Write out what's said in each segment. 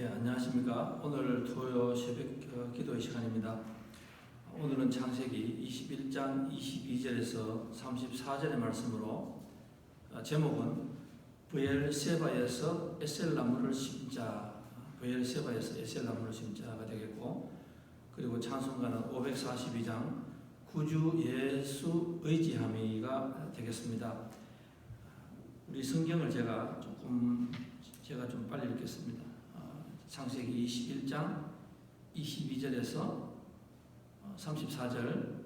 안녕하십니까. 오늘 토요 새벽 기도의 시간입니다. 오늘은 창세기 21장 22절에서 34절의 말씀으로 제목은 브엘세바에서 에셀나무를 심자, 브엘세바에서 에셀나무를 심자가 되겠고, 그리고 찬송가는 542장 구주 예수 의지함이가 되겠습니다. 우리 성경을 제가 좀 빨리 읽겠습니다. 창세기 21장 22절에서 34절.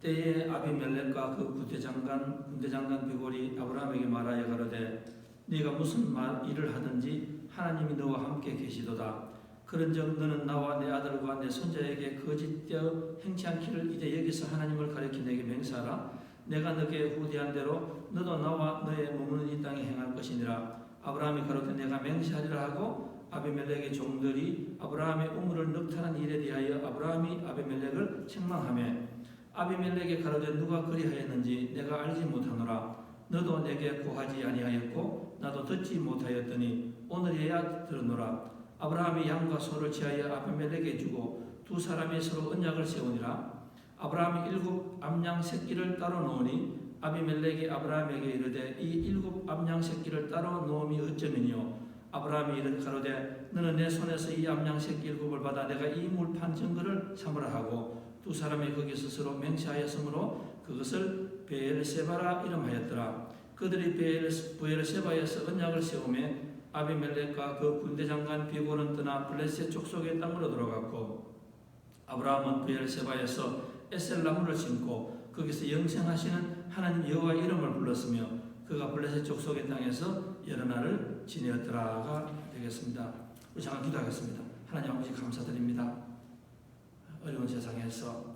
때에 아비멜렉과 그 군대장관 비골이 아브라함에게 말하여 가로되 네가 무슨 일을 하든지 하나님이 너와 함께 계시도다. 그런즉 너는 나와 내 아들과 내 손자에게 거짓되어 행치 않기를 이제 여기서 하나님을 가리켜 내게 맹세하라. 내가 너에게 후대한 대로 너도 나와 너의 머무는 이 땅에 행할 것이니라. 아브라함이 가로되 내가 맹세하리라 하고 아비멜렉의 종들이 아브라함의 우물을 넉탄한 일에 대하여 아브라함이 아비멜렉을 책망하며 아비멜렉에 가로되 누가 그리하였는지 내가 알지 못하노라. 너도 내게 고하지 아니하였고 나도 듣지 못하였더니 오늘에야 들으노라. 아브라함이 양과 소를 취하여 아비멜렉에게 주고 두 사람이 서로 언약을 세우니라. 아브라함이 7 암양 새끼를 따로 놓으니 아비멜렉이 아브라함에게 이르되 이 7 암양 새끼를 따로 놓음이 어쩌면요. 아브라함이 이르되 가로되 너는 내 손에서 이 암양 새끼 7을 받아 내가 이 물판 증거를 삼으라 하고 두 사람이 거기서 서로 맹세하였으므로 그것을 베엘세바라 이름하였더라. 그들이 베엘세바에서 언약을 세우며 아비멜렉과 그 군대장관 비골은 떠나 블레셋 족속의 땅으로 들어갔고 아브라함은 베엘세바에서 에셀나무를 심고 거기서 영생하시는 하나님 여호와 이름을 불렀으며 그가 블레셋 족속의 땅에서 여러 날을 지내었더라가 되겠습니다. 우리 잠깐 기도하겠습니다. 하나님 아버지 감사드립니다. 어려운 세상에서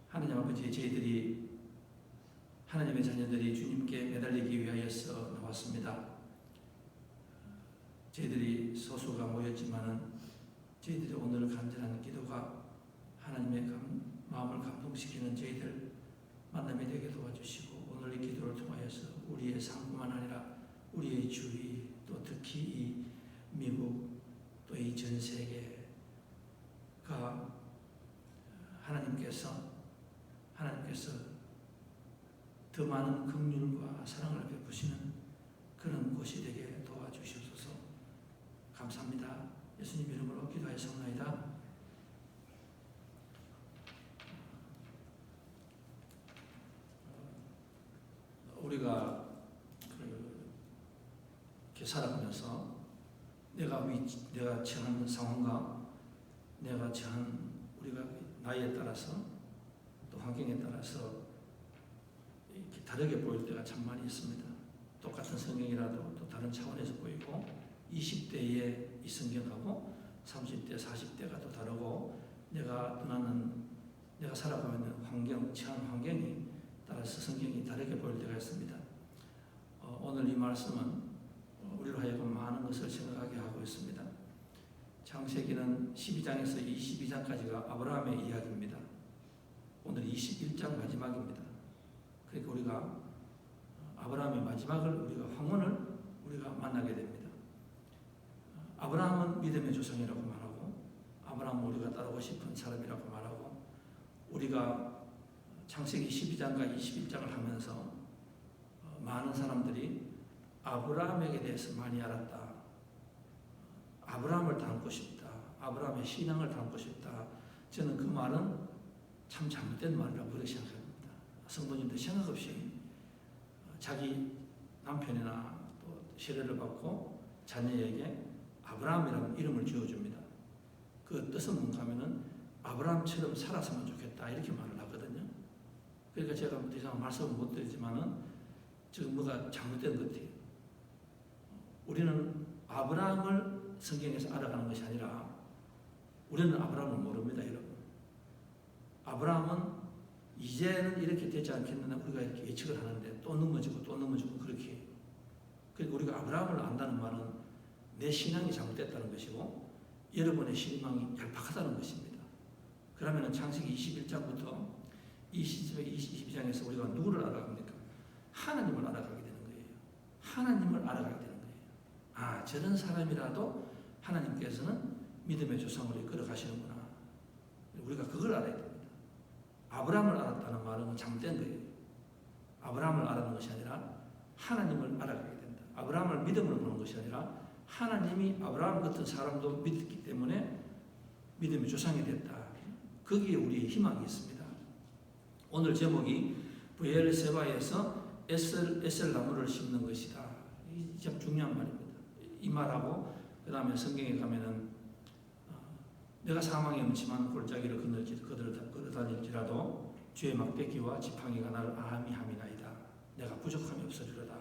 하나님 아버지 저희들이 하나님의 자녀들이 주님께 매달리기 위하여서 나왔습니다. 저희들이 소수가 모였지만은 저희들이 오늘 간절한 기도가 하나님의 마음을 감동시키는 저희들 만남이 되게 도와주시고 오늘 이 기도를 통하여서 우리의 삶뿐만 아니라 우리의 주위 또 특히 이 미국 또 이 전 세계가 하나님께서 더 많은 긍휼과 사랑을 베푸시는 그런 곳이 되게 도와주시옵소서. 감사합니다. 예수님 이름으로 기도하였사옵나이다. 우리가 이렇게 살아가면서 내가 처한 상황과 내가 처한 우리가 나이에 따라서 또 환경에 따라서 이렇게 다르게 보일 때가 참 많이 있습니다. 똑같은 성경이라도 또 다른 차원에서 보이고 20대의 이 성경하고 30대, 40대가 또 다르고 내가 살아가고 있는 환경, 처한 환경이 따라서 성경이 다르게 보일 때가 있습니다. 오늘 이 말씀은 우리로 하여금 많은 것을 생각하게 하고 있습니다. 창세기는 12장에서 22장까지가 아브라함의 이야기입니다. 오늘 21장 마지막입니다. 그러니까 우리가 아브라함의 마지막을 우리가 황혼을 우리가 만나게 됩니다. 아브라함은 믿음의 조상이라고 말하고 아브라함은 우리가 따르고 싶은 사람이라고 말하고 우리가 창세기 12장과 21장을 하면서 많은 사람들이 아브라함에게 대해서 많이 알았다. 아브라함을 닮고 싶다. 아브라함의 신앙을 닮고 싶다. 저는 그 말은 참 잘못된 말이라고 그렇게 생각합니다. 성도님들 생각 없이 자기 남편이나 또 세례를 받고 자녀에게 아브라함이라는 이름을 지어줍니다. 그 뜻은 뭔가 하면은 아브라함처럼 살았으면 좋겠다 이렇게 말을 하거든요. 그러니까 제가 더 이상 말씀을 못 드리지만은 지금 뭐가 잘못된 것 같아요. 우리는 아브라함을 성경에서 알아가는 것이 아니라 우리는 아브라함을 모릅니다, 여러분. 아브라함은 이제는 이렇게 되지 않겠느냐 우리가 이렇게 예측을 하는데 또 넘어지고 그렇게 해요. 그러니까 우리가 아브라함을 안다는 말은 내 신앙이 잘못됐다는 것이고 여러분의 신앙이 얄팍하다는 것입니다. 그러면 창세기 21장부터 22장에서 우리가 누구를 알아갑니까? 하나님을 알아가게 되는 거예요. 하나님을 알아가게 되는 거예요. 저런 사람이라도 하나님께서는 믿음의 조상으로 이끌어 가시는구나. 우리가 그걸 알아야 됩니다. 아브라함을 알았다는 말은 잘못된 거예요. 아브라함을 알았는 것이 아니라 하나님을 알아가게 된다. 아브라함을 믿음으로 보는 것이 아니라 하나님이 아브라함 같은 사람도 믿기 때문에 믿음의 조상이 됐다. 거기에 우리의 희망이 있습니다. 오늘 제목이 브엘세바에서 에셀 나무를 심는 것이다. 이 참 중요한 말입니다. 이 말하고 그 다음에 성경에 가면은 내가 사망의 음침한 골짜기를 걸어다닐지라도 주의 막대기와 지팡이가 나를 아미함이나이다. 내가 부족함이 없으리로다.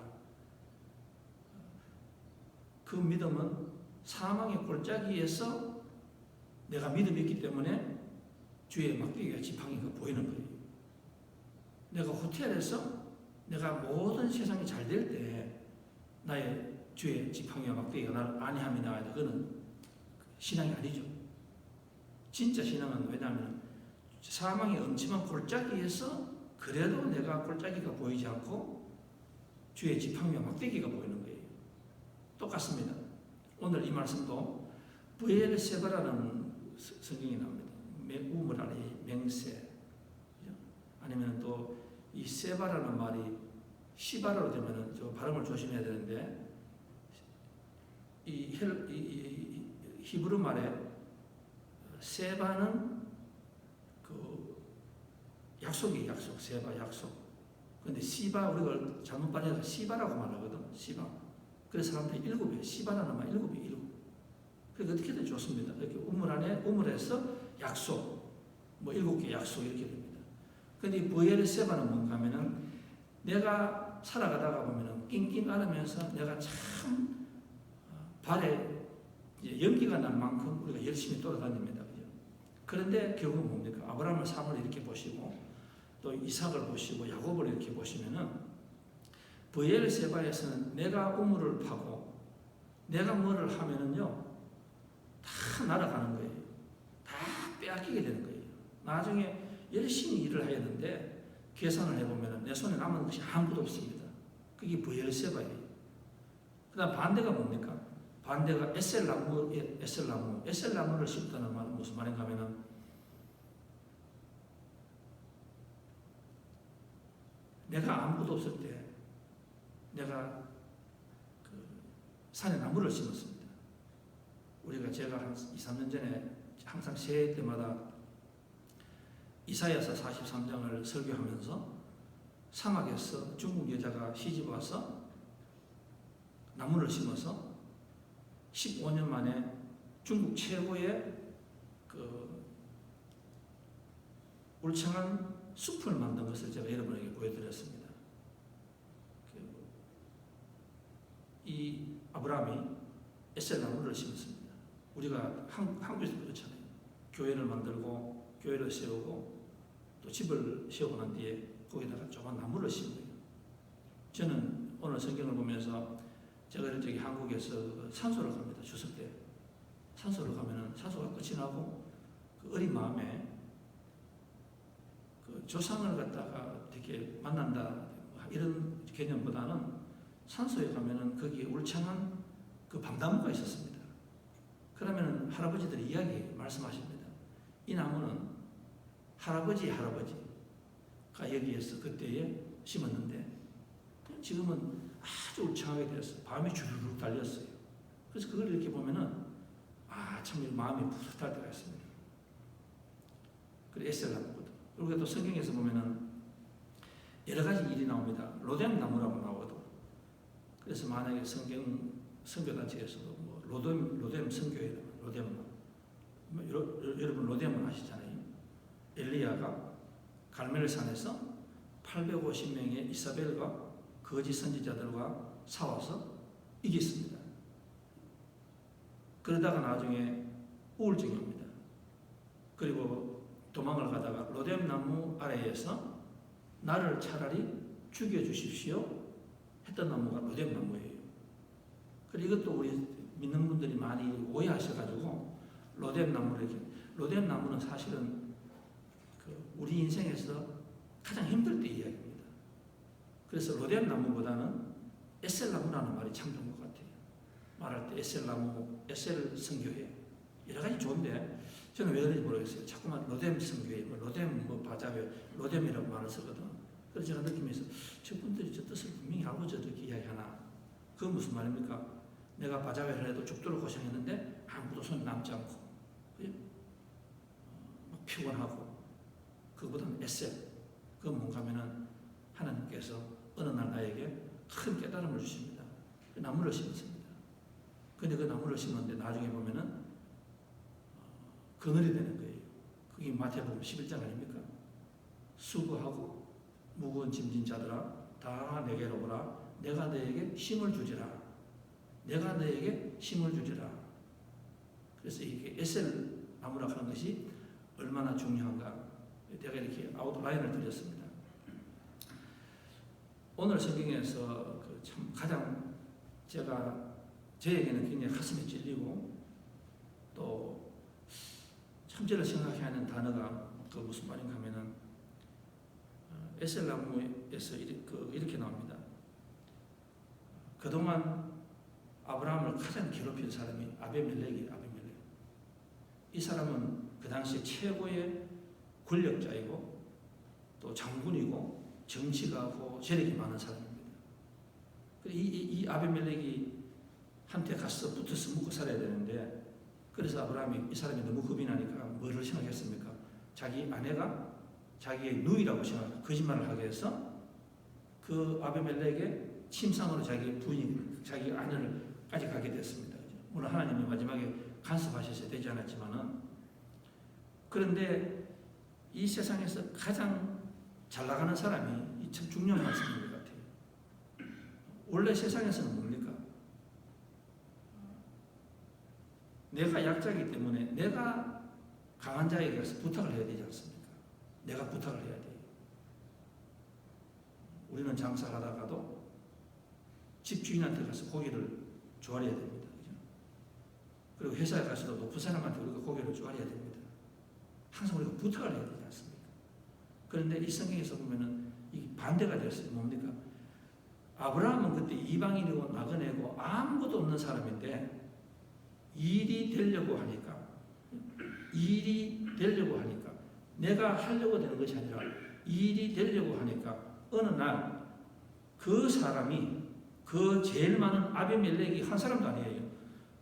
그 믿음은 사망의 골짜기에서 내가 믿음이 있기 때문에 주의 막대기와 지팡이가 보이는 거예요. 내가 호텔에서 내가 모든 세상이 잘 될 때 나의 주의 지팡이와 막대기가 나를 안위함이나이다. 그거는 신앙이 아니죠. 진짜 신앙은 왜냐하면 사망의 음침한 골짜기에서 그래도 내가 골짜기가 보이지 않고 주의 지팡이와 막대기가 보이는 거예요. 똑같습니다. 오늘 이 말씀도 브엘세바라는 성경이 나옵니다. 우물 안에 맹세, 아니면 또 이 세바라는 말이 시바라로 되면은 저 발음을 조심해야 되는데 이 히브리 말에 세바는 그 약속이 약속, 세바 약속. 그런데 시바 우리가 잘못 발음해서 시바라고 말하거든. 시바. 그래서 사람들이 일곱이에요. 시바라는 말 일곱이에요. 일곱. 그러니까 어떻게든 좋습니다. 이렇게 우물 안에 우물에서 약속, 뭐 7개 약속 이렇게 됩니다. 그런데 브엘세바는 뭔가 하면은 내가 살아가다가 보면은 낑낑 앓으면서 내가 참 발에 연기가 날 만큼 우리가 열심히 돌아다닙니다. 그죠? 그런데 결국은 뭡니까? 아브라함을 삶을 이렇게 보시고 또 이삭을 보시고 야곱을 이렇게 보시면은 브엘세바에서는 내가 우물을 파고 내가 뭐를 하면은요 다 날아가는 거예요. 다 빼앗기게 되는 거예요. 나중에 열심히 일을 해야 하는데 계산을 해보면 내 손에 남은 것이 아무것도 없습니다. 그게 브엘세바예요. 그 다음 반대가 뭡니까? 반대가 에셀나무를 심다는 말은 무슨 말인가 하면은 내가 아무것도 없을 때 내가 그 산에 나무를 심었습니다. 제가 한 2, 3년 전에 항상 새해 때마다 이사야서 43장을 설교하면서 사막에서 중국 여자가 시집 와서 나무를 심어서 15년 만에 중국 최고의 그 울창한 숲을 만든 것을 제가 여러분에게 보여드렸습니다. 이 아브라함이 에셀나무를 심었습니다. 우리가 한국에서 그렇잖아요. 교회를 만들고 교회를 세우고 또 집을 세우고 난 뒤에 거기다가 조그만 나무를 심어요. 저는 오늘 성경을 보면서 제가 저기 한국에서 산소를 갑니다. 추석 때 산소를 가면은 산소가 끝이 나고 그 어린 마음에 그 조상을 갖다가 되게 만난다 이런 개념보다는 산소에 가면은 거기에 울창한 그 밤나무가 있었습니다. 그러면은 할아버지들이 이야기 말씀하십니다. 이 나무는 할아버지가 여기에서 그때에 심었는데 지금은 아주 울창하게 되었어요. 밤이 주르륵 달렸어요. 그래서 그걸 이렇게 보면은 참 마음이 뿌듯할 때가 있습니다. 그리고 에셀나무거든. 그리고 또 성경에서 보면은 여러 가지 일이 나옵니다. 로뎀 나무라고 나오거든. 그래서 만약에 선교단체에서도 뭐 로뎀 선교회, 여러분 로뎀은 아시잖아요. 엘리야가 갈멜산에서 850명의 이사벨과 거짓 선지자들과 싸워서 이겼습니다. 그러다가 나중에 우울증이 옵니다. 그리고 도망을 가다가 로뎀 나무 아래에서 나를 차라리 죽여주십시오 했던 나무가 로뎀 나무예요. 그리고 이것도 우리 믿는 분들이 많이 오해하셔가지고 로뎀 나무는 사실은 우리 인생에서 가장 힘들 때 이야기입니다. 그래서 로뎀 나무보다는 에셀 나무라는 말이 참 좋은 것 같아요. 말할 때 에셀나무, 에셀 성교회 여러 가지 좋은데 저는 왜 그런지 모르겠어요. 자꾸만 로뎀 성교회, 로뎀 바자회, 로뎀이라고 말을 쓰거든. 그래서 제가 느끼면서 저분들이 저 뜻을 분명히 알고 저렇게 이야기하나. 그건 무슨 말입니까? 내가 바자회를 해도 죽도록 고생했는데 아무도 손 남지 않고 피곤하고 그보다는 에셀. 그건 뭔가 하면은 하나님께서 어느 날 나에게 큰 깨달음을 주십니다. 나무를 심었습니다. 근데 그 나무를 심었는데 나중에 보면은 그늘이 되는 거예요. 그게 마태복음 11장 아닙니까? 수고하고 무거운 짐진 자들아 다 내게로 오라. 내가 너에게 힘을 주리라. 내가 너에게 힘을 주리라. 그래서 이게 에셀 나무라 하는 것이 얼마나 중요한가. 내가 이렇게 아웃라인을 드렸습니다. 오늘 성경에서 참 가장 저에게는 굉장히 가슴이 찔리고 또 참지를 생각해야 하는 단어가 그 무슨 말인가 하면은 에셀나무에서 이렇게 나옵니다. 그동안 아브라함을 가장 괴롭힌 사람이 아비멜렉이. 이 사람은 그 당시 최고의 권력자이고 또 장군이고 정치가 하고 재력이 많은 사람입니다. 이 아비멜렉이 한테 가서 붙어서 묵고 살아야 되는데 그래서 아브라함이 이 사람이 너무 겁이 나니까 뭐를 생각했습니까? 자기 아내가 자기의 누이라고 생각하고 거짓말을 하게 해서 그 아비멜렉의 침상으로 자기 부인, 자기 아내를 가져가게 됐습니다. 물론 하나님이 마지막에 간섭하셔서 되지 않았지만은 그런데 이 세상에서 가장 잘 나가는 사람이 참 중요한 말씀인 것 같아요. 원래 세상에서는 뭡니까? 내가 약자이기 때문에 내가 강한 자에게 가서 부탁을 해야 되지 않습니까? 내가 부탁을 해야 돼요. 우리는 장사를 하다가도 집주인한테 가서 고기를 조아려야 됩니다. 그죠? 그리고 회사에 가서도 높은 사람한테 우리가 고기를 조아려야 됩니다. 항상 우리가 부탁을 해야 되지 않습니까? 그런데 이 성경에서 보면은 이 반대가 됐어요. 뭡니까? 아브라함은 그때 이방인이고 나그네고 아무것도 없는 사람인데 일이 되려고 하니까 내가 하려고 되는 것이 아니라 일이 되려고 하니까 어느 날 그 사람이 그 제일 많은 아비멜렉이 한 사람도 아니에요.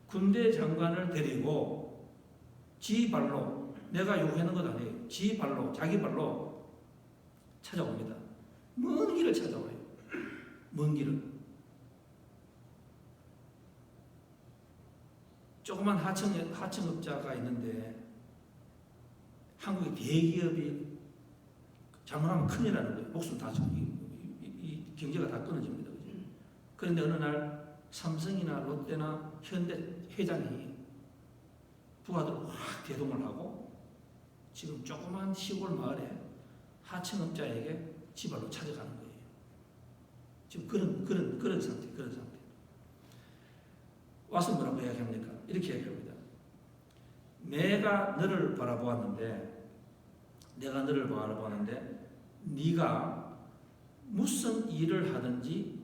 군대 장관을 데리고 지 발로 내가 요구하는 것 아니에요. 지 발로 자기 발로 찾아옵니다. 먼 길을 찾아와요. 먼 길을. 조그만 하청업자가 있는데 한국의 대기업이 잘못하면 큰일 나는 거예요. 목숨 다 이 경제가 다 끊어집니다. 그죠? 그런데 어느 날 삼성이나 롯데나 현대 회장이 부하들 확 대동을 하고 지금 조그만 시골 마을에 하청업자에게 지발로 찾아가는 거예요. 지금 그런 상태. 와서 뭐라고 이야기합니까? 이렇게 이야기합니다. 내가 너를 바라보았는데 네가 무슨 일을 하든지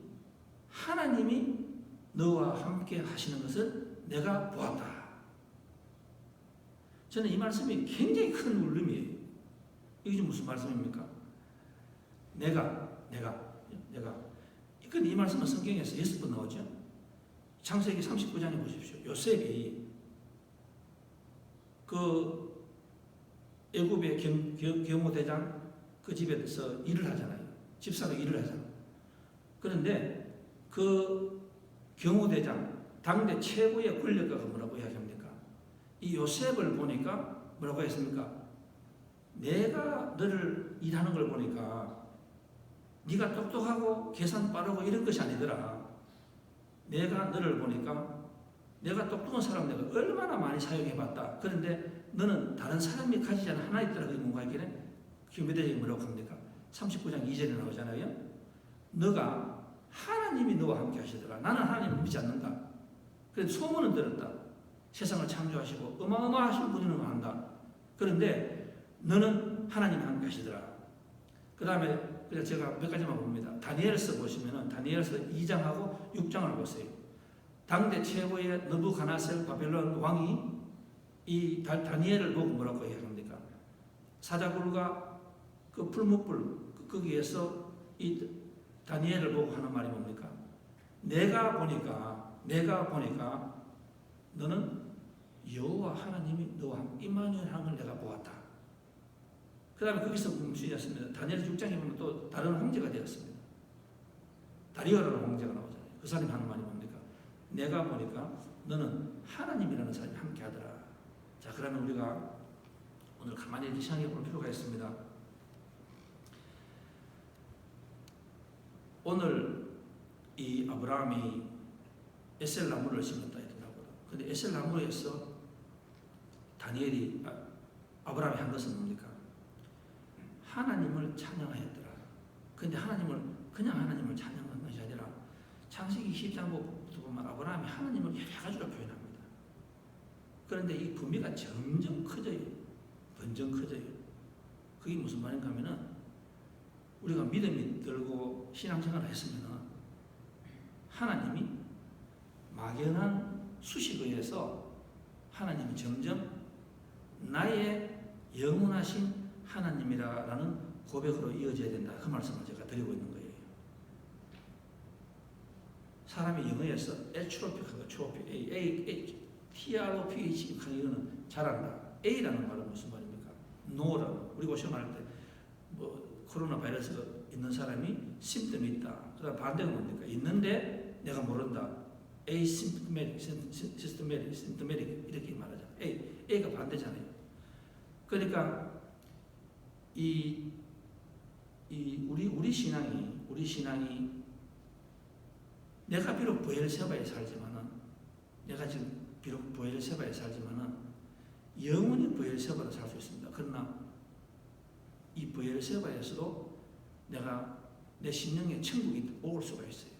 하나님이 너와 함께 하시는 것을 내가 보았다. 저는 이 말씀이 굉장히 큰 울림이에요. 이게 무슨 말씀입니까? 내가 이 말씀은 성경에서 6번 나오죠. 창세기 39장에 보십시오. 요셉이 그 애굽의 경호대장 그 집에서 일을 하잖아요. 집사로 일을 하잖아요. 그런데 그 경호대장 당대 최고의 권력가가 뭐라고 이야기합니까? 이 요셉을 보니까 뭐라고 했습니까? 내가 너를 일하는 걸 보니까 네가 똑똑하고 계산 빠르고 이런 것이 아니더라. 내가 너를 보니까 내가 똑똑한 사람 내가 얼마나 많이 사용해봤다. 그런데 너는 다른 사람이 가지지 않은 하나 있더라. 그게 뭔가 있길래 기묘대장이 뭐라고 합니까? 39장 2절에 나오잖아요. 너가 하나님이 너와 함께 하시더라. 나는 하나님을 믿지 않는다. 그래서 소문은 들었다. 세상을 창조하시고 어마어마하신 분이라는 걸 안다. 그런데 너는 하나님이 함께 하시더라. 그 다음에 제가 몇 가지만 봅니다. 다니엘서 보시면은 다니엘서 2장하고 6장을 보세요. 당대 최고의 느부갓네살 바벨론 왕이 이 다니엘을 보고 뭐라고 이야기합니까? 사자굴과 그 풀무불 거기에서 이 다니엘을 보고 하는 말이 뭡니까? 내가 보니까 너는 여호와 하나님이 너와 함께 임마누엘 하는 걸 내가 보았다. 그 다음에 거기서 멈추셨습니다. 다니엘 6장에 보면 또 다른 황제가 되었습니다. 다리오라는 황제가 나오잖아요. 그 사람이 하는 말이 뭡니까? 내가 보니까 너는 하나님이라는 사람이 함께 하더라. 자, 그러면 우리가 오늘 가만히 이렇게 생각해 볼 필요가 있습니다. 오늘 이 아브라함이 에셀 나무를 심었다 했더라고요. 근데 에셀 나무에서 다니엘이 아브라함이 한 것은 뭡니까? 하나님을 찬양하였더라. 근데 그냥 하나님을 찬양한 것이 아니라 창세기 10장부터 보면 아브라함이 하나님을 여러 가지로 표현합니다. 그런데 이 범위가 점점 커져요. 그게 무슨 말인가 하면은 우리가 믿음이 들고 신앙생활을 했으면은 하나님이 막연한 수식에 의해서 하나님이 점점 나의 영원하신 하나님이라는 고백으로 이어져야 된다. 그 말씀을 제가 드리고 있는 거예요. 사람이 영어에서 에트로픽하고 트로픽, TROPH 이거는 잘한다. A라는 말은 무슨 말입니까? No라고. 우리 시험 할때 뭐 코로나 바이러스가 있는 사람이 심점이 있다. 그다음 반대가 뭡니까? 있는데 내가 모른다. Asymptomatic 이렇게 말하자. A가 반대잖아요. 그러니까 우리 신앙이 내가 비록 브엘세바에 살지만은 영원히 브엘세바로 살 수 있습니다. 그러나 이 브엘세바에서도 내가 내 심령에 천국이 올 수가 있어요.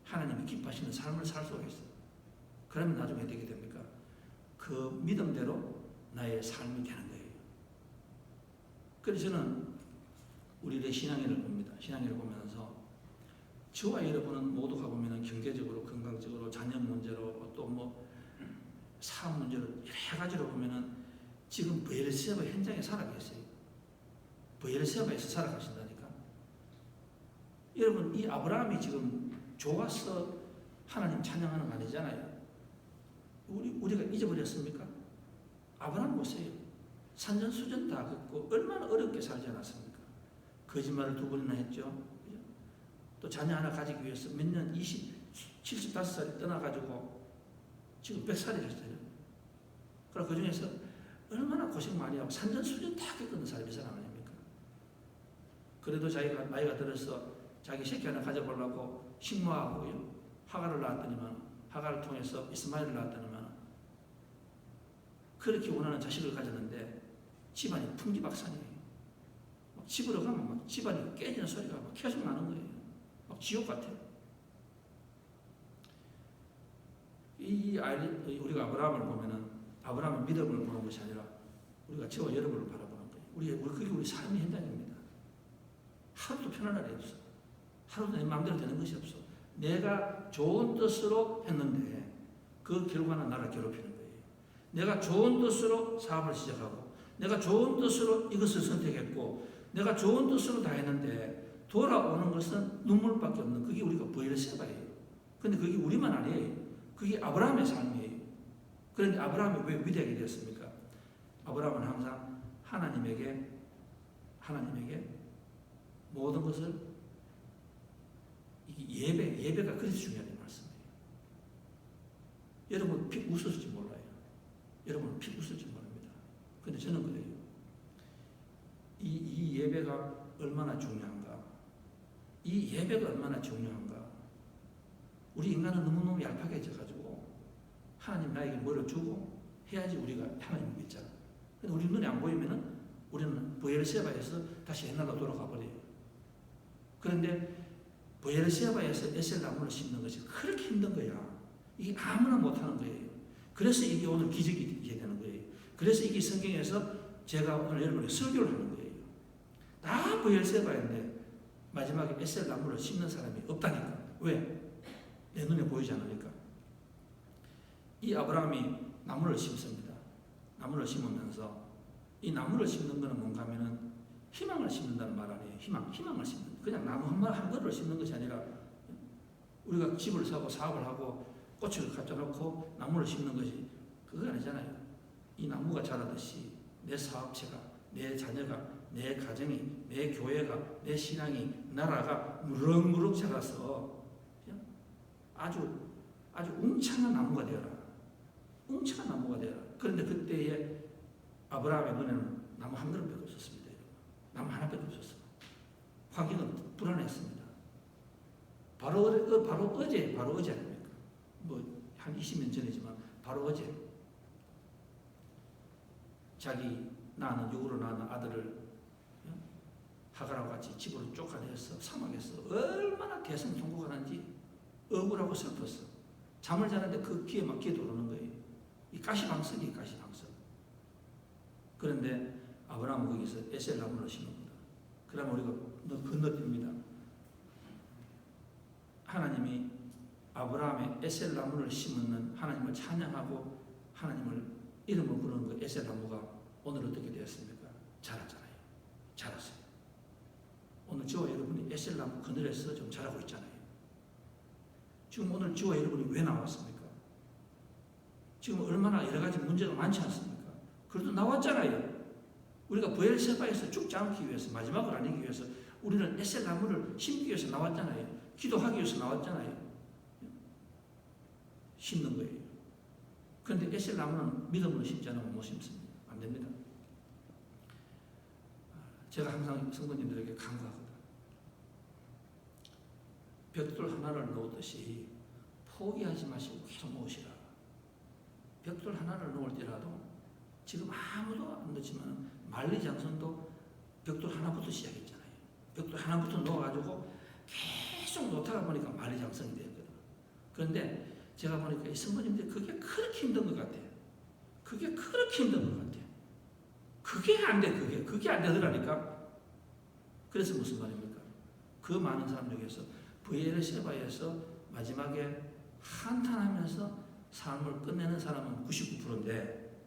하나님이 기뻐하시는 삶을 살 수가 있어요. 그러면 나중에 어떻게 됩니까? 그 믿음대로 나의 삶이 되는 거예요. 그래서 저는 우리의 신앙인을 봅니다. 신앙인을 보면서 저와 여러분은 모두가 보면 경제적으로, 건강적으로, 자녀 문제로, 또 뭐 사업 문제로 여러 가지로 보면은 지금 브엘세바 현장에 살아 계세요. 브엘세바에서 살아가신다니까. 여러분, 이 아브라함이 지금 좋아서 하나님 찬양하는 거 아니잖아요. 우리가 잊어버렸습니까? 아브라함 보세요. 산전수전 다 겪고 얼마나 어렵게 살지 않았습니까? 거짓말을 2번이나 했죠. 또 자녀 하나 가지기 위해서 몇 년, 75살이 떠나가지고 지금 100살이 됐어요. 그럼 그 중에서 얼마나 고생 많이 하고 산전수전 다 겪는 사람이 사람 아닙니까? 그래도 자기가 나이가 들어서 자기 새끼 하나 가져보려고 식모하고요. 하가를 낳았더니만, 하가를 통해서 이스마엘을 낳았더니만, 그렇게 원하는 자식을 가졌는데 집안이 풍기박산이에요. 막 집으로 가면 막 집안이 깨지는 소리가 막 계속 나는 거예요. 막 지옥 같아요. 우리가 아브라함을 보면은 아브라함의 믿음을 보는 것이 아니라 우리가 저와 여러분을 바라보는 거예요. 그게 우리 삶의 현장입니다. 하루도 편안한 날이 없어. 하루도 내 마음대로 되는 것이 없어. 내가 좋은 뜻으로 했는데 그 결과는 나를 괴롭히는 거예요. 내가 좋은 뜻으로 사업을 시작하고 내가 좋은 뜻으로 이것을 선택했고 내가 좋은 뜻으로 다 했는데 돌아오는 것은 눈물밖에 없는 그게 우리가 브엘세바예요. 근데 그게 우리만 아니에요. 그게 아브라함의 삶이에요. 그런데 아브라함이 왜 위대하게 되었습니까? 아브라함은 항상 하나님에게 모든 것을 예배가 그래서 중요한 말씀이에요. 여러분 피 웃을지 몰라요. 여러분 피 웃을지 모릅니다. 근데 저는 그래요. 이 예배가 얼마나 중요한가? 이 예배가 얼마나 중요한가? 우리 인간은 너무너무 얄팍해져가지고 하나님 나에게 뭐를 주고 해야지 우리가 하나님을 믿잖아. 근데 우리 눈에 안 보이면은 우리는 브엘세바에서 다시 옛날로 돌아가 버려요. 그런데 브엘세바에서 에셀 나무를 심는 것이 그렇게 힘든 거야. 이게 아무나 못하는 거예요. 그래서 이게 오늘 기적이 되는 거예요. 그래서 이게 성경에서 제가 오늘 여러분에게 설교를 하는 거예요. 다 브엘세바인데 마지막에 에셀 나무를 심는 사람이 없다니까. 왜? 내 눈에 보이지 않으니까. 이 아브라함이 나무를 심습니다. 나무를 심으면서 이 나무를 심는 것은 뭔가 하면은 희망을 심는다는 말 아니에요. 희망을 심는. 그냥 나무 한 그루를 심는 것이 아니라 우리가 집을 사고 사업을 하고 꽃을 갖다 놓고 나무를 심는 것이 그거 아니잖아요. 이 나무가 자라듯이 내 사업체가, 내 자녀가, 내 가정이, 내 교회가, 내 신앙이, 나라가 무럭무럭 자라서 아주 웅창한 나무가 되어라. 웅창한 나무가 되어라. 그런데 그때에 아브라함의 눈에는 나무 한 그루밖에 없었습니다. 나무 하나밖에 없었어요. 환경은 불안했습니다. 바로 어제 아닙니까? 한 20년 전이지만 바로 어제 자기 육으로 낳은 아들을 하갈하고 같이 집으로 쫓아내서 사막에서 얼마나 대성통곡하는지 억울하고 슬펐어. 잠을 자는데 그 귀에 막 기도 오르는 거예요. 이 가시방석이 가시방석. 그런데 아브라함은 거기서 에셀 나무를 심습니다. 그러면 우리가 건너뛰입니다. 하나님이 아브라함의 에셀 나무를 심는 하나님을 찬양하고 하나님을 이름을 부르는 그 에셀 나무가 오늘 어떻게 되었습니까? 자랐잖아요. 자랐어요. 오늘 저와 여러분이 에셀 나무 그늘에서 좀 자라고 있잖아요. 지금 오늘 저와 여러분이 왜 나왔습니까? 지금 얼마나 여러 가지 문제가 많지 않습니까? 그래도 나왔잖아요. 우리가 브엘세바에서 죽지 않기 위해서, 마지막을 아니기 위해서 우리는 에셀 나무를 심기 위해서 나왔잖아요. 기도하기 위해서 나왔잖아요. 심는 거예요. 그런데 에셀 나무는 믿음으로 심지 않으면 못 심습니다. 안 됩니다. 제가 항상 성도님들에게 강구하거든. 벽돌 하나를 놓듯이 포기하지 마시고 계속 놓으시라. 벽돌 하나를 놓을지라도 지금 아무도 안 놓지만 만리장성도 벽돌 하나부터 시작했잖아요. 벽돌 하나부터 놓아가지고 계속 놓다가 보니까 만리장성이 되었거든. 그런데 제가 보니까 이 성도님들이 그게 그렇게 힘든 것 같아요. 그게 그렇게 힘든 것 같아요. 그게 안 돼, 그게 안 되더라니까. 그래서 무슨 말입니까? 그 많은 사람 중에서 브엘세바에서 마지막에 한탄하면서 삶을 끝내는 사람은 99%인데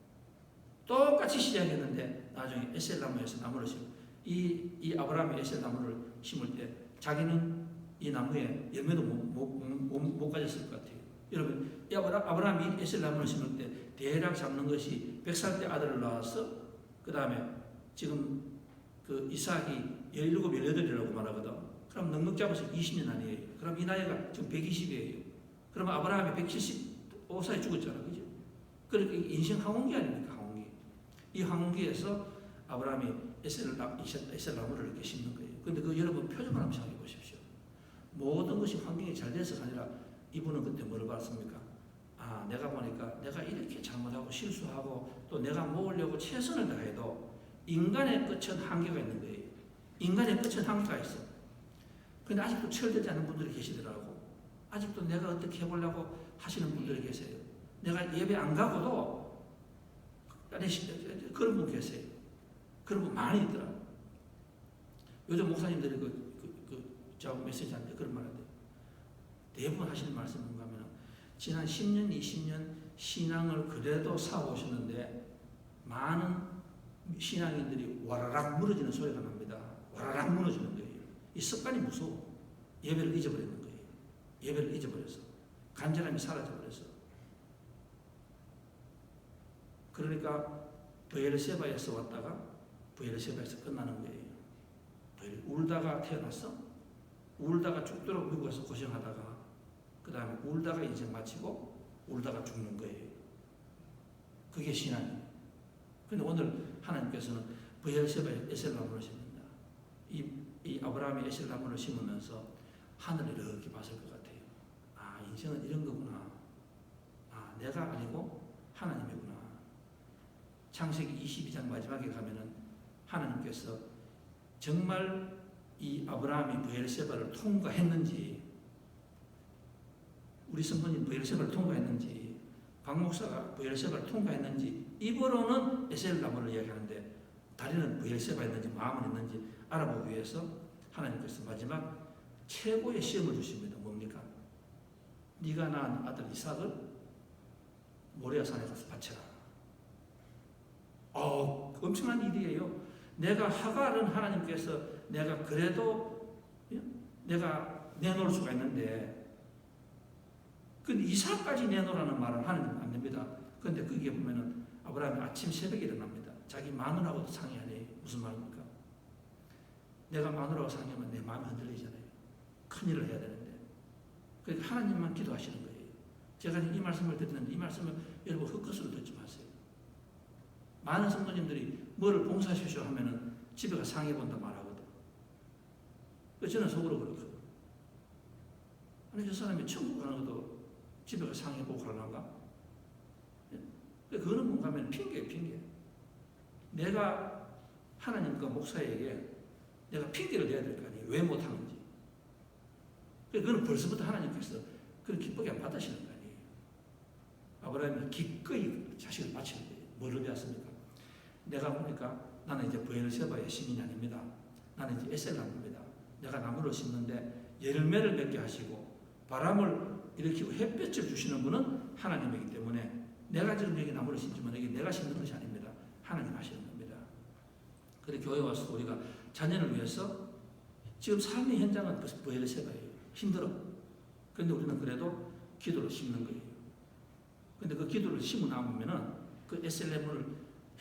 똑같이 시작했는데 나중에 에셀 나무에서 나무를 심고 이 아브라함이 에셀 나무를 심을 때 자기는 이 나무에 열매도 못 가졌을 것 같아요. 여러분, 이 아브라함이 에셀 나무를 심을 때 대략 잡는 것이 100살 때 아들을 낳았어. 그 다음에 지금 그 이삭이 17, 18이라고 말하거든. 그럼 넉넉 잡아서 20년 아니에요. 그럼 이 나이가 지금 120이에요. 그러면 아브라함이 175살에 죽었잖아. 그죠? 그러니까 인생 황혼기 아닙니까? 황혼기. 이 황혼기에서 아브라함이 에셀 나무를 이렇게 심는 거예요. 그런데 그 여러분 표정을 한번 생각해 보십시오. 모든 것이 환경이 잘 돼서가 아니라 이분은 그때 뭐를 봤습니까? 아, 내가 보니까 내가 이렇게 잘못하고 실수하고 또 내가 모으려고 최선을 다해도 인간의 끝은 한계가 있는 거예요. 인간의 끝은 한계가 있어. 근데 아직도 철들지 않은 분들이 계시더라고. 아직도 내가 어떻게 해보려고 하시는 분들이 계세요. 내가 예배 안 가고도 그런 분 계세요. 그런 분 많이 있더라. 요즘 목사님들이 저하고 메시지하는데 그런 말 하는데 대부분 하시는 말씀은 뭔가 하면 지난 10년, 20년 신앙을 그래도 사오셨는데 많은 신앙인들이 와라락 무너지는 소리가 납니다. 와라락 무너지는 거예요. 이 습관이 무서워. 예배를 잊어버리는 거예요. 예배를 잊어버려서 간절함이 사라져버려서. 그러니까 브엘세바에서 왔다가 브엘세바에서 끝나는 거예요. 울다가 태어났어. 울다가 죽도록 미국에서 고생하다가 그 다음에 울다가 인생 마치고 울다가 죽는 거예요. 그게 신앙이에요. 그런데 오늘 하나님께서는 브엘세바에 에셀 나무를 심는다. 이 아브라함이 에셀 나무를 심으면서 하늘을 이렇게 봤을 것 같아요. 아, 인생은 이런 거구나. 아, 내가 아니고 하나님이구나. 창세기 22장 마지막에 가면은 하나님께서 정말 이 아브라함이 브엘세바를 통과했는지, 우리 성도님 브엘세바를 통과했는지, 박 목사가 브엘세바를 통과했는지, 입으로는 에셀 나무를 이야기하는데 다리는 브엘세바였는지 마음은 있는지 알아보기 위해서 하나님께서 마지막 최고의 시험을 주십니다. 뭡니까? 네가 낳은 아들 이삭을 모리아 산에 가서 바쳐라. 엄청난 일이에요. 내가 하갈은 하나님께서 내가 그래도 내가 내놓을 수가 있는데, 근데 이삭까지 내놓으라는 말은 하나님 안 됩니다. 그런데 거기에 보면은 아브라함이 아침 새벽에 일어납니다. 자기 마누라하고도 상의하네. 무슨 말입니까? 내가 마누라하고 상의하면 내 마음이 흔들리잖아요. 큰일을 해야 되는데. 그러니까 하나님만 기도하시는 거예요. 제가 이 말씀을 듣는데 이 말씀을 여러분 헛것으로 듣지 마세요. 많은 성도님들이 뭐를 봉사하십시오 하면은 집에 가 상의해본다 말하거든. 저는 속으로 그렇거든. 아니, 저 사람이 천국 가는 것도 집에 가 상의해보고 가려는가? 그거는 뭔가 하면 핑계예요, 핑계. 내가 하나님과 목사에게 내가 핑계를 내야 될 거 아니에요. 왜 못하는지. 그거는 벌써부터 하나님께서 그런 기쁘게 안 받으시는 거 아니에요. 아브라함이 기꺼이 자식을 바치는 거예요. 뭐를 배웠습니까? 내가 보니까 나는 이제 브엘세바의 시민이 아닙니다. 나는 이제 에셀람입니다. 내가 나무를 심는데 열매를 맺게 하시고 바람을 일으키고 햇볕을 주시는 분은 하나님이기 때문에 내가 지금 여기 나무를 심지만 이게 내가 심는 것이 아닙니다. 하나님 하시는 겁니다. 그래서 교회 와서 우리가 자녀를 위해서 지금 삶의 현장은 브엘세바예요. 힘들어. 그런데 우리는 그래도 기도를 심는 거예요. 근데 그 기도를 심어 나오면은 그 에셀렘을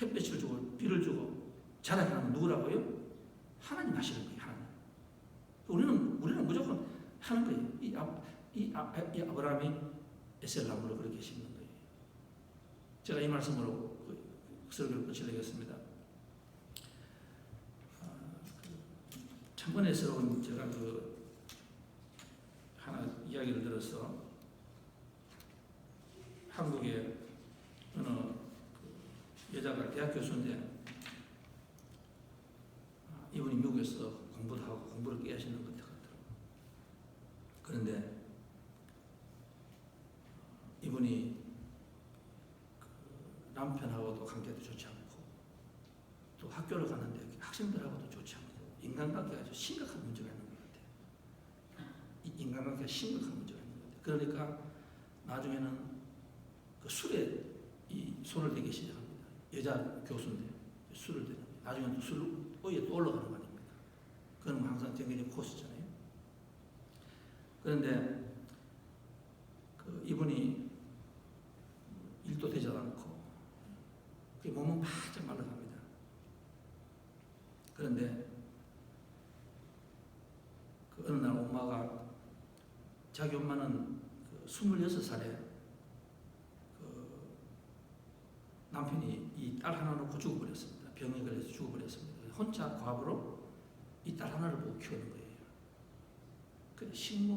햇볕을 주고 비를 주고 자라게 하는 건 누구라고요? 하나님 하시는 거예요. 하나님. 우리는 무조건 하는 거예요. 이 아브라함이 에셀람으로 그렇게 심는 거예요. 제가 이 말씀으로 설교를 끝내겠습니다. 천번에서는 제가 하나 이야기를 들어서 한국에 어느 여자가 대학 교수인데 이분이 미국에서 공부를 하고 공부를 꽤 하시는 것 같더라고요. 그런데 이분이 남편하고도 관계도 좋지 않고 또 학교를 가는데 학생들하고도 좋지 않고 인간관계가 아주 심각한 문제가 있는 것 같아요. 이 인간관계가 심각한 문제가 있는 것 같아요. 그러니까 나중에는 그 술에 이 손을 대기 시작합니다. 여자 교수인데 술을 대는 거예요. 나중에는 또 술 오히려 또 올라가는 거 아닙니까? 그건 항상 정해진 코스잖아요. 그런데 이분이 일도 되지 않고 몸은 바짝 말라갑니다. 그런데 어느 날 엄마가 자기 엄마는 26살에 남편이 이 딸 하나 놓고 죽어버렸습니다. 병에 걸려서 죽어버렸습니다. 혼자 과부로 이 딸 하나를 보고 키우는 거예요. 근데 식모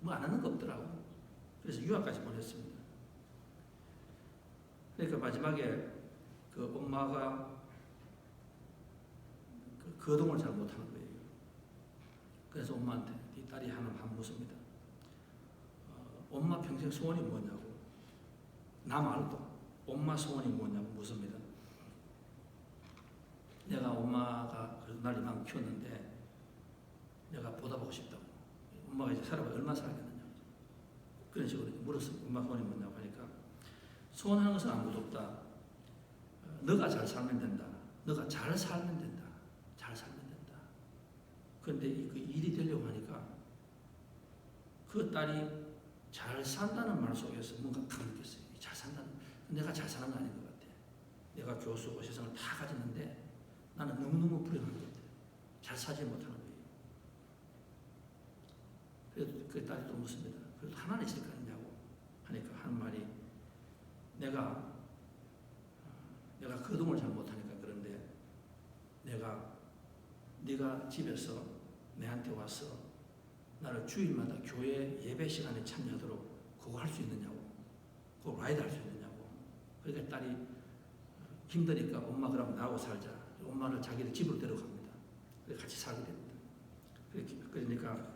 뭐 안 하는 거 없더라고. 그래서 유학까지 보냈습니다. 그러니까 마지막에 그 엄마가 거동을 잘 못하는 거예요. 그래서 엄마한테 이 딸이 하나 묻습니다. 엄마 평생 소원이 뭐냐고. 나 말도 엄마 소원이 뭐냐고 묻습니다. 내가 엄마가 그래도 날 이만큼 키웠는데 내가 보답하고 싶다고. 엄마가 이제 살아봐 얼마 살겠느냐고. 그런 식으로 물었습니다. 엄마 소원이 뭐냐고 하니까 소원하는 것은 아무것도 없다. 너가 잘 살면 된다. 너가 잘 살면 된다. 잘 살면 된다. 그런데 그 일이 되려고 하니까 그 딸이 잘 산다는 말 속에서 뭔가 감격했어요. 잘 산다는, 내가 잘 사는 거 아닌 것 같아. 내가 교수고 세상을 다 가졌는데 나는 너무너무 불행한 것 같아. 잘 사지 못하는 거예요. 그래도 그 딸이 또 묻습니다. 그래도 하나는 있을 거 아니냐고 하니까 하는 말이 내가 거동을 잘 못하니까 그런데 네가 집에서 내한테 와서 나를 주일마다 교회 예배 시간에 참여하도록 그거 할 수 있느냐고. 그거 라이드 할 수 있느냐고. 그러니까 딸이 힘드니까 엄마 그럼 나하고 살자. 엄마를 자기들 집으로 데려갑니다. 그래서 같이 살게 됩니다. 그러니까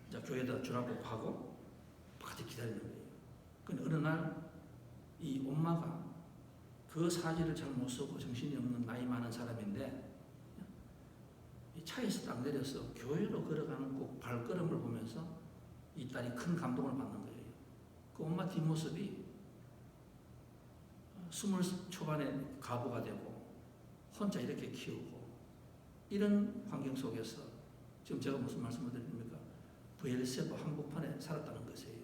이제 교회에다 전화복하고 같이 기다리는 거예요. 근데 어느 날 이 엄마가 그 사지를 잘 못 쓰고 정신이 없는 나이 많은 사람인데 이 차에서 딱 내려서 교회로 걸어가는 그 발걸음을 보면서 이 딸이 큰 감동을 받는 거예요. 그 엄마 뒷모습이 20 초반에 가부가 되고 혼자 이렇게 키우고 이런 환경 속에서 지금 제가 무슨 말씀을 드립니까? 브엘세바 한복판에 살았다는 것이에요.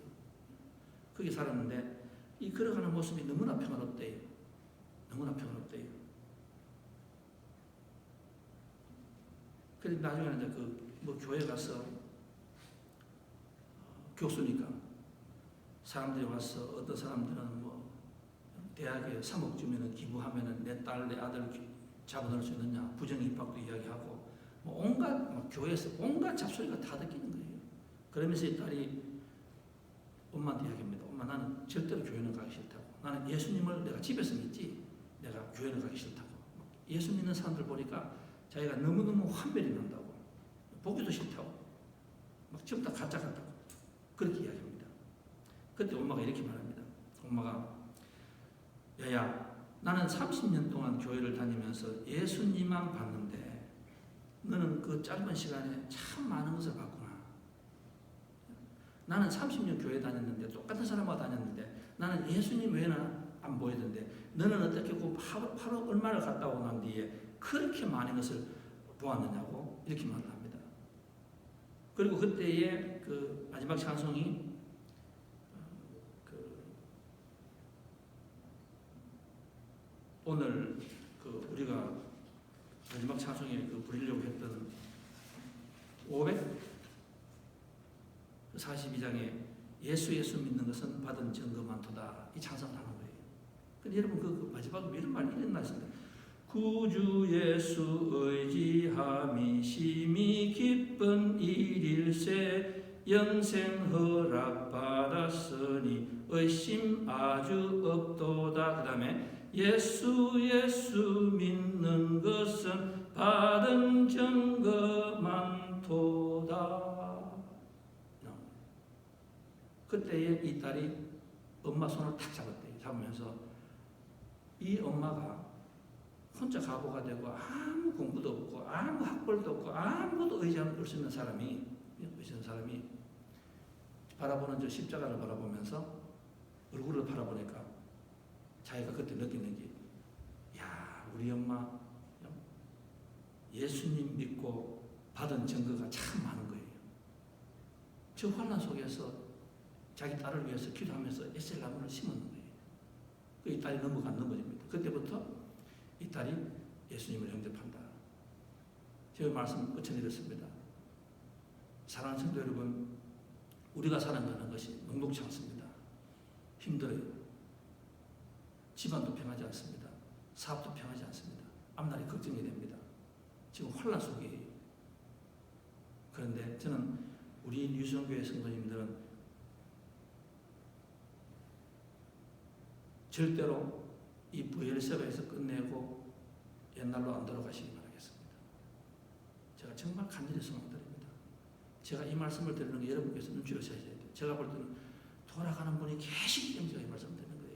거기 살았는데 이 걸어가는 모습이 너무나 평화롭대요. 너무나 평화롭대요. 그래서 나중에는 이제 교회 가서 교수니까 사람들이 와서 어떤 사람들은 대학에 3억 주면은 기부하면은 내 딸, 내 아들 잡아넣을 수 있느냐 부정 입학도 이야기하고 온갖 교회에서 온갖 잡소리가 다 듣기는 거예요. 그러면서 이 딸이 엄마한테 이야기합니다. 엄마 나는 절대로 교회는 가기 싫다고. 나는 예수님을 내가 집에서 믿지 내가 교회는 가기 싫다고. 예수 믿는 사람들 보니까 자기가 너무너무 환멸이 난다고. 보기도 싫다고. 막 전부 다 가짜 같다고. 그렇게 이야기합니다. 그때 엄마가 이렇게 말합니다. 엄마가 야야 나는 30년 동안 교회를 다니면서 예수님만 봤는데 너는 그 짧은 시간에 참 많은 것을 봤구나. 나는 30년 교회 다녔는데 똑같은 사람과 다녔는데 나는 예수님 외에는 안 보이던데 너는 어떻게 그 하루 얼마를 갔다 오고 난 뒤에 그렇게 많은 것을 보았느냐고 이렇게 말을 합니다. 그리고 그때의 그 마지막 찬송이 오늘 우리가 마지막 찬송에 부르려고 했던 542장에 예수 믿는 것은 받은 증거 많도다 이 찬송을 하는 거예요. 근데 여러분 그 마지막에 이런 말이 일어났습니다. 구주 예수 의지함이 심히 기쁜 일일세 영생 허락 받았으니 의심 아주 없도다. 그 다음에 예수 믿는 것은 받은 증거 많도다. 그때에 이 딸이 엄마 손을 탁 잡았대요. 잡으면서 이 엄마가 혼자 가보가 되고 아무 공부도 없고 아무 학벌도 없고 아무것도 의지할 수 있는 사람이 바라보는 저 십자가를 바라보면서 얼굴을 바라보니까 자기가 그때 느끼는 게 야 우리 엄마 예수님 믿고 받은 증거가 참 많은 거예요. 저 환난 속에서 자기 딸을 위해서 기도하면서 에셀나무를 심었는 거예요. 이 딸이 넘어집니다. 그때부터 이 딸이 예수님을 영접한다. 제가 말씀 끝내드렸습니다. 사랑하는 성도 여러분, 우리가 살아가는 것이 녹록지 않습니다. 힘들어요. 집안도 평하지 않습니다. 사업도 평하지 않습니다. 앞날이 걱정이 됩니다. 지금 혼란 속이에요. 그런데 저는 우리 유성교회 성도님들은 절대로 이 브엘세바에서 끝내고 옛날로 안 돌아가시기 바라겠습니다. 제가 정말 간절히 소망드립니다. 제가 이 말씀을 드리는 게 여러분께서 눈치를 채셔야 돼요. 제가 볼 때는 돌아가는 분이 계시기 때문에 제가 이 말씀을 드리는 거예요.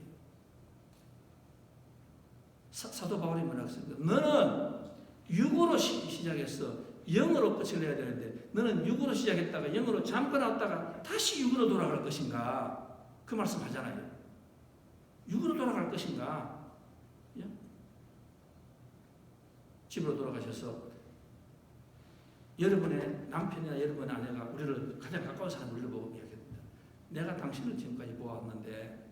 사도 바울이 뭐라고 했습니까? 너는 육으로 시작해서 영으로 끝을 내야 되는데 너는 육으로 시작했다가 영으로 잠깐 왔다가 다시 육으로 돌아갈 것인가? 그 말씀 하잖아요. 육으로 돌아갈 것인가? 예? 집으로 돌아가셔서 여러분의 남편이나 여러분의 아내가 우리를 가장 가까운 사람 우리를 보고 이야기합니다. 내가 당신을 지금까지 보아왔는데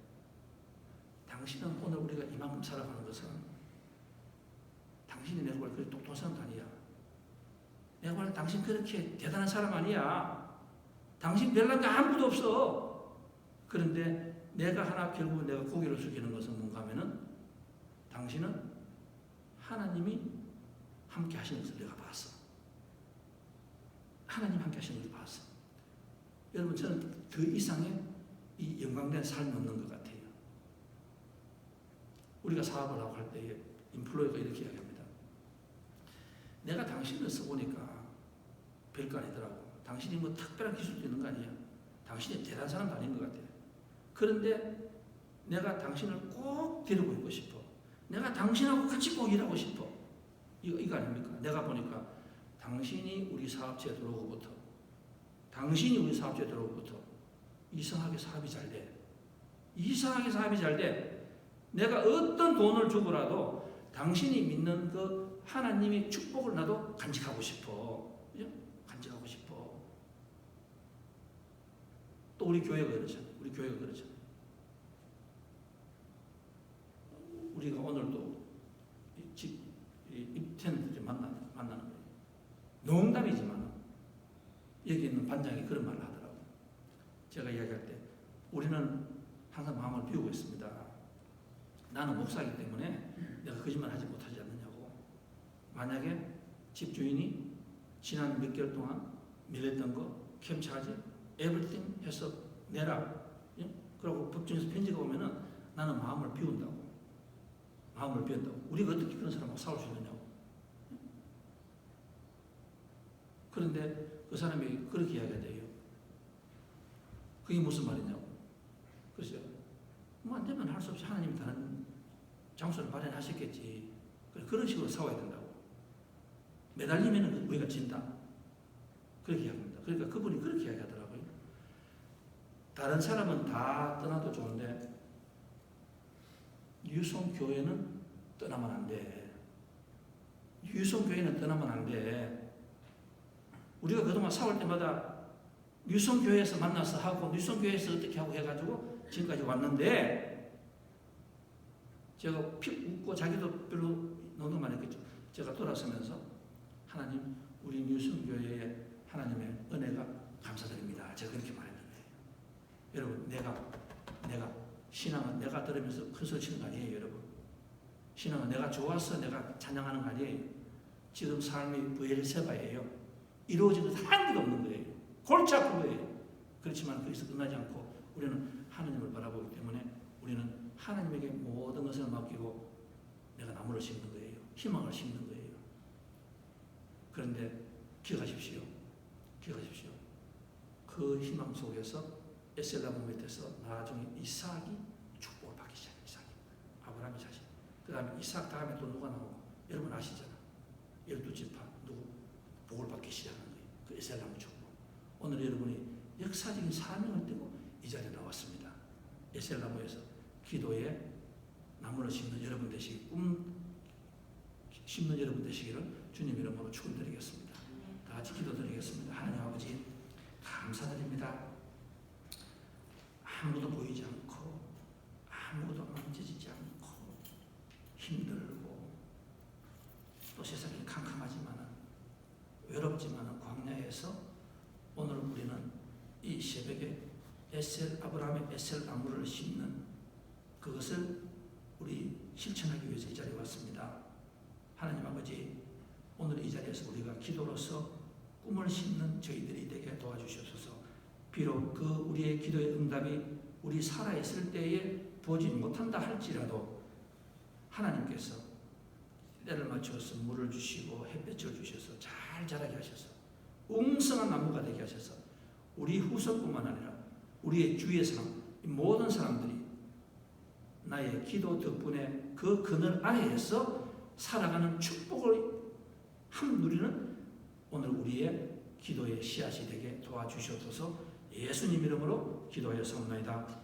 당신은 오늘 우리가 이만큼 살아가는 것은 당신이 내가 볼 그렇게 똑똑한 사람도 아니야. 내가 볼 당신 그렇게 대단한 사람 아니야. 당신 별난 게 아무것도 없어. 그런데 내가 결국은 내가 고개를 숙이는 것은 뭔가 하면은 당신은 하나님이 함께 하시는 것을 내가 봤어. 하나님 함께 하시는 것을 봤어. 여러분 저는 그 이상의 이 영광된 삶이 없는 것 같아요. 우리가 사업을 하고 할 때에 인플루어가 이렇게 이야기합니다. 내가 당신을 써보니까 별거 아니더라고. 당신이 뭐 특별한 기술도 있는 거 아니야. 당신이 대단한 사람도 아닌 것 같아. 그런데 내가 당신을 꼭 데리고 있고 싶어. 내가 당신하고 같이 꼭 일하고 싶어. 이거 아닙니까? 내가 보니까 당신이 우리 사업체에 들어오고부터 이상하게 사업이 잘 돼. 이상하게 사업이 잘 돼. 내가 어떤 돈을 주고라도 당신이 믿는 그 하나님의 축복을 나도 간직하고 싶어. 그죠? 간직하고 싶어. 또 우리 교회가 그렇잖아요. 우리 교회가 그렇잖아요. 우리가 오늘도 입텐들을 만나는 거예요. 농담이지만 여기 있는 반장이 그런 말을 하더라고요. 제가 이야기할 때 우리는 항상 마음을 비우고 있습니다. 나는 목사이기 때문에 내가 거짓말 하지 못하지 않느냐고. 만약에 집주인이 지난 몇 개월 동안 밀렸던 거 캠차지 에브리띵 해서 내라. 예? 그리고 법정에서 편지가 오면은 나는 마음을 비운다고. 마음을 비운다고. 우리가 어떻게 그런 사람하고 싸울 수 있느냐고. 그런데 그 사람이 그렇게 이야기가 돼요. 그게 무슨 말이냐고. 글쎄요. 뭐 안 되면 할 수 없이 하나님이 다른 장소를 마련하셨겠지. 그런 식으로 싸워야 된다고. 매달리면 우리가 진다. 그렇게 이야기합니다. 그러니까 그분이 그렇게 이야기하더라고요. 다른 사람은 다 떠나도 좋은데 유성교회는 떠나면 안 돼. 유성교회는 떠나면 안 돼. 우리가 그동안 싸울 때마다 유성교회에서 만나서 하고 유성교회에서 어떻게 하고 해가지고 지금까지 왔는데 제가 피 웃고 자기도 별로 농담 안 했겠죠. 제가 돌아서면서 하나님 우리 유성교회에 하나님의 은혜가 감사드립니다. 제가 그렇게 말했는데 여러분 내가 신앙은 내가 들으면서 큰 소리 치는 거 아니에요. 여러분 신앙은 내가 좋아서 내가 찬양하는 거 아니에요. 지금 삶이 브엘세바예요. 이루어진 것 한 개도 없는 거예요. 골치 아픈 거예요. 그렇지만 거기서 끝나지 않고 우리는 하나님을 바라보기 때문에 우리는 하나님에게 모든 것을 맡기고 내가 나무를 심는 거예요. 희망을 심는 거예요. 그런데 기억하십시오. 기억하십시오. 그 희망 속에서 에셀나무 밑에서 나중에 이삭이 축복을 받기 시작해요. 이삭이. 아브라함의 자식. 그 다음에 이삭 다음에 또 누가 나오고 여러분 아시잖아. 12지파 누구 복을 받기 시작하는 거예요. 그 에셀나무 축복. 오늘 여러분이 역사적인 사명을 띠고 이 자리에 나왔습니다. 에셀나무에서 기도에 나무를 심는 여러분 되시기 심는 여러분 되시기를 주님 이름으로 축원드리겠습니다. 다 같이 기도드리겠습니다. 하나님 아버지 감사드립니다. 아무도 보이지 않고 아무도 만져지지 않고 힘들고 또 세상이 캄캄하지만 외롭지만 광야에서 오늘 우리는 이 새벽에 아브라함의 에셀 나무를 심는 그것을 우리 실천하기 위해서 이 자리에 왔습니다. 하나님 아버지 오늘 이 자리에서 우리가 기도로서 꿈을 심는 저희들이 되게 도와주시옵소서. 비록 그 우리의 기도의 응답이 우리 살아있을 때에 보지 못한다 할지라도 하나님께서 때를 맞추어서 물을 주시고 햇볕을 주셔서 잘 자라게 하셔서 웅성한 나무가 되게 하셔서 우리 후손뿐만 아니라 우리의 주위의 사람, 모든 사람들이 나의 기도 덕분에 그 그늘 아래에서 살아가는 축복을 누리는 오늘 우리의 기도의 씨앗이 되게 도와주시옵소서. 예수님 이름으로 기도하여 사옵나이다.